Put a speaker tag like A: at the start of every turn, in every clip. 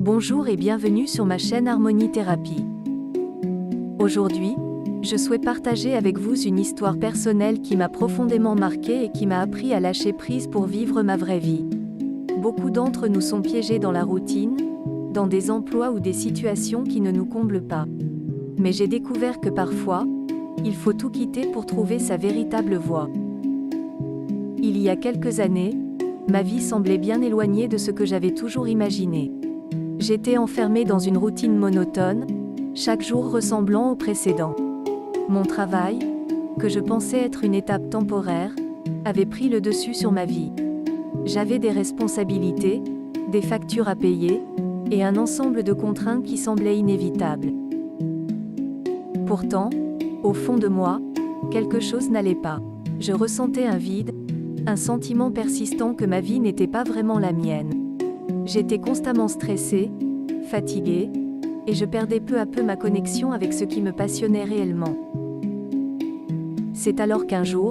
A: Bonjour et bienvenue sur ma chaîne Harmonie Thérapie. Aujourd'hui, je souhaite partager avec vous une histoire personnelle qui m'a profondément marquée et qui m'a appris à lâcher prise pour vivre ma vraie vie. Beaucoup d'entre nous sont piégés dans la routine, dans des emplois ou des situations qui ne nous comblent pas. Mais j'ai découvert que parfois, il faut tout quitter pour trouver sa véritable voie. Il y a quelques années, ma vie semblait bien éloignée de ce que j'avais toujours imaginé. J'étais enfermée dans une routine monotone, chaque jour ressemblant au précédent. Mon travail, que je pensais être une étape temporaire, avait pris le dessus sur ma vie. J'avais des responsabilités, des factures à payer, et un ensemble de contraintes qui semblaient inévitables. Pourtant, au fond de moi, quelque chose n'allait pas. Je ressentais un vide, un sentiment persistant que ma vie n'était pas vraiment la mienne. J'étais constamment stressée, fatiguée, et je perdais peu à peu ma connexion avec ce qui me passionnait réellement. C'est alors qu'un jour,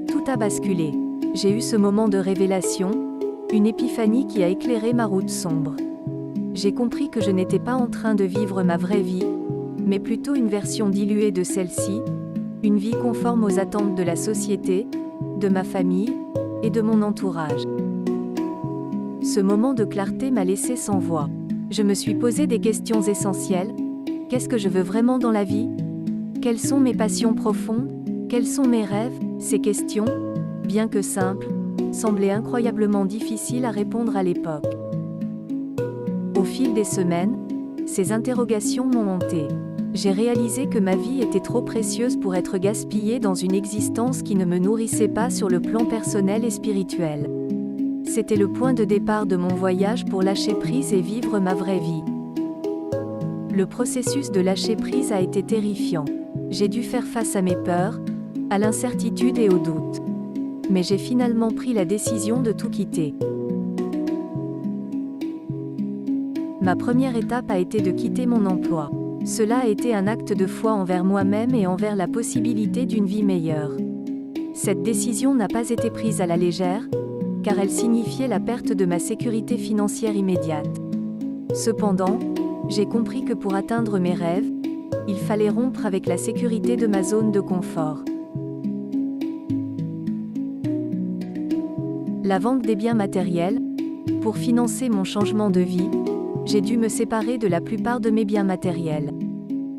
A: tout a basculé. J'ai eu ce moment de révélation, une épiphanie qui a éclairé ma route sombre. J'ai compris que je n'étais pas en train de vivre ma vraie vie, mais plutôt une version diluée de celle-ci, une vie conforme aux attentes de la société, de ma famille, et de mon entourage. Ce moment de clarté m'a laissé sans voix. Je me suis posé des questions essentielles. Qu'est-ce que je veux vraiment dans la vie? Quelles sont mes passions profondes? Quels sont mes rêves? Ces questions, bien que simples, semblaient incroyablement difficiles à répondre à l'époque. Au fil des semaines, ces interrogations m'ont hanté. J'ai réalisé que ma vie était trop précieuse pour être gaspillée dans une existence qui ne me nourrissait pas sur le plan personnel et spirituel. C'était le point de départ de mon voyage pour lâcher prise et vivre ma vraie vie. Le processus de lâcher prise a été terrifiant. J'ai dû faire face à mes peurs, à l'incertitude et aux doutes. Mais j'ai finalement pris la décision de tout quitter. Ma première étape a été de quitter mon emploi. Cela a été un acte de foi envers moi-même et envers la possibilité d'une vie meilleure. Cette décision n'a pas été prise à la légère, car elle signifiait la perte de ma sécurité financière immédiate. Cependant, j'ai compris que pour atteindre mes rêves, il fallait rompre avec la sécurité de ma zone de confort. La vente des biens matériels, pour financer mon changement de vie, j'ai dû me séparer de la plupart de mes biens matériels.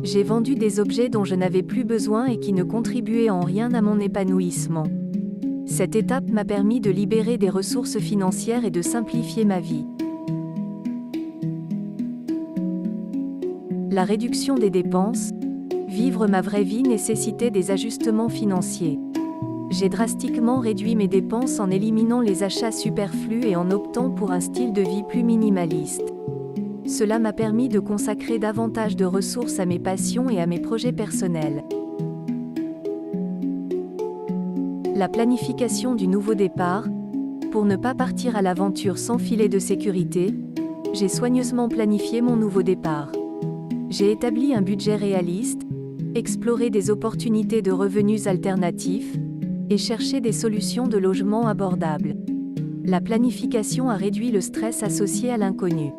A: J'ai vendu des objets dont je n'avais plus besoin et qui ne contribuaient en rien à mon épanouissement. Cette étape m'a permis de libérer des ressources financières et de simplifier ma vie. La réduction des dépenses, vivre ma vraie vie nécessitait des ajustements financiers. J'ai drastiquement réduit mes dépenses en éliminant les achats superflus et en optant pour un style de vie plus minimaliste. Cela m'a permis de consacrer davantage de ressources à mes passions et à mes projets personnels. La planification du nouveau départ. Pour ne pas partir à l'aventure sans filet de sécurité, j'ai soigneusement planifié mon nouveau départ. J'ai établi un budget réaliste, exploré des opportunités de revenus alternatifs, et cherché des solutions de logement abordables. La planification a réduit le stress associé à l'inconnu.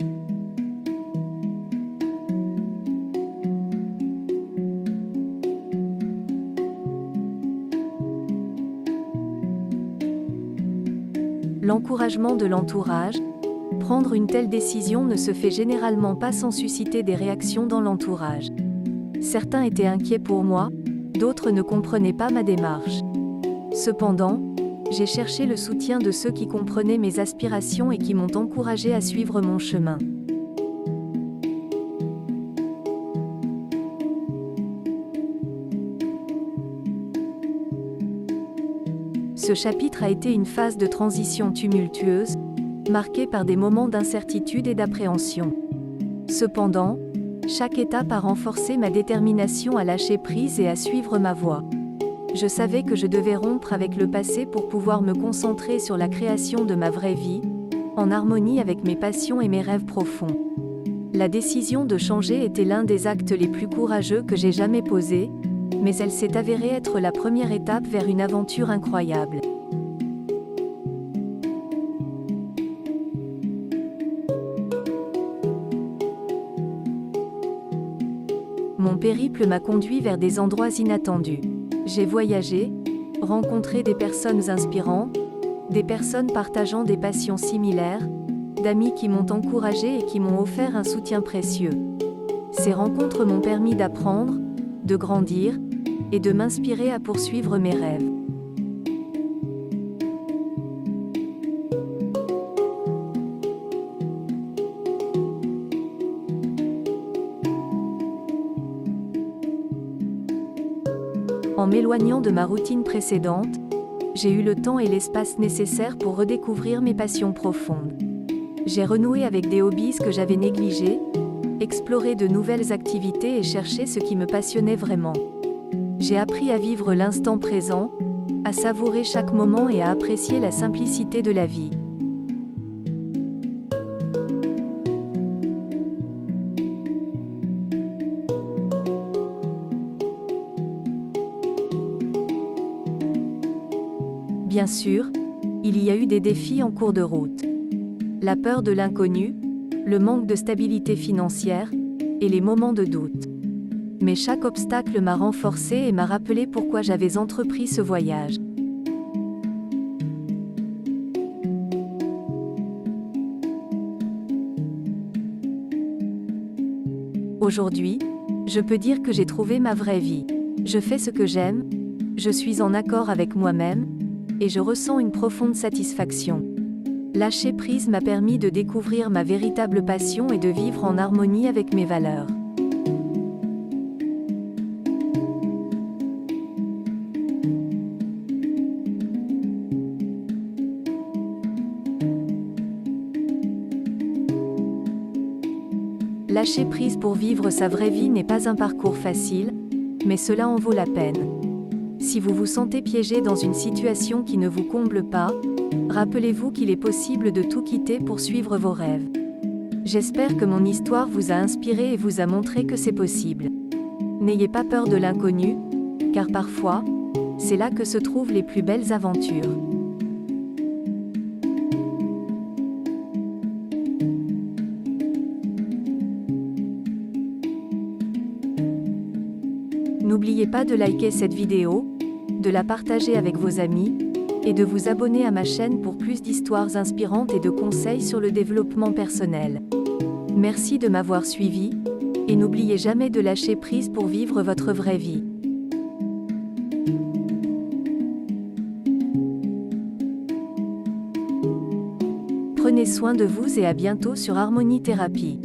A: L'encouragement de l'entourage. Prendre une telle décision ne se fait généralement pas sans susciter des réactions dans l'entourage. Certains étaient inquiets pour moi, d'autres ne comprenaient pas ma démarche. Cependant, j'ai cherché le soutien de ceux qui comprenaient mes aspirations et qui m'ont encouragé à suivre mon chemin. Ce chapitre a été une phase de transition tumultueuse, marquée par des moments d'incertitude et d'appréhension. Cependant, chaque étape a renforcé ma détermination à lâcher prise et à suivre ma voie. Je savais que je devais rompre avec le passé pour pouvoir me concentrer sur la création de ma vraie vie, en harmonie avec mes passions et mes rêves profonds. La décision de changer était l'un des actes les plus courageux que j'ai jamais posés, mais elle s'est avérée être la première étape vers une aventure incroyable. Mon périple m'a conduit vers des endroits inattendus. J'ai voyagé, rencontré des personnes inspirantes, des personnes partageant des passions similaires, d'amis qui m'ont encouragé et qui m'ont offert un soutien précieux. Ces rencontres m'ont permis d'apprendre, de grandir, et de m'inspirer à poursuivre mes rêves. En m'éloignant de ma routine précédente, j'ai eu le temps et l'espace nécessaires pour redécouvrir mes passions profondes. J'ai renoué avec des hobbies que j'avais négligés, exploré de nouvelles activités et cherché ce qui me passionnait vraiment. J'ai appris à vivre l'instant présent, à savourer chaque moment et à apprécier la simplicité de la vie. Bien sûr, il y a eu des défis en cours de route. La peur de l'inconnu, le manque de stabilité financière, et les moments de doute. Mais chaque obstacle m'a renforcé et m'a rappelé pourquoi j'avais entrepris ce voyage. Aujourd'hui, je peux dire que j'ai trouvé ma vraie vie. Je fais ce que j'aime, je suis en accord avec moi-même, et je ressens une profonde satisfaction. Lâcher prise m'a permis de découvrir ma véritable passion et de vivre en harmonie avec mes valeurs. Lâcher prise pour vivre sa vraie vie n'est pas un parcours facile, mais cela en vaut la peine. Si vous vous sentez piégé dans une situation qui ne vous comble pas, rappelez-vous qu'il est possible de tout quitter pour suivre vos rêves. J'espère que mon histoire vous a inspiré et vous a montré que c'est possible. N'ayez pas peur de l'inconnu, car parfois, c'est là que se trouvent les plus belles aventures. N'oubliez pas de liker cette vidéo, de la partager avec vos amis, et de vous abonner à ma chaîne pour plus d'histoires inspirantes et de conseils sur le développement personnel. Merci de m'avoir suivi, et n'oubliez jamais de lâcher prise pour vivre votre vraie vie. Prenez soin de vous et à bientôt sur Harmonie Thérapie.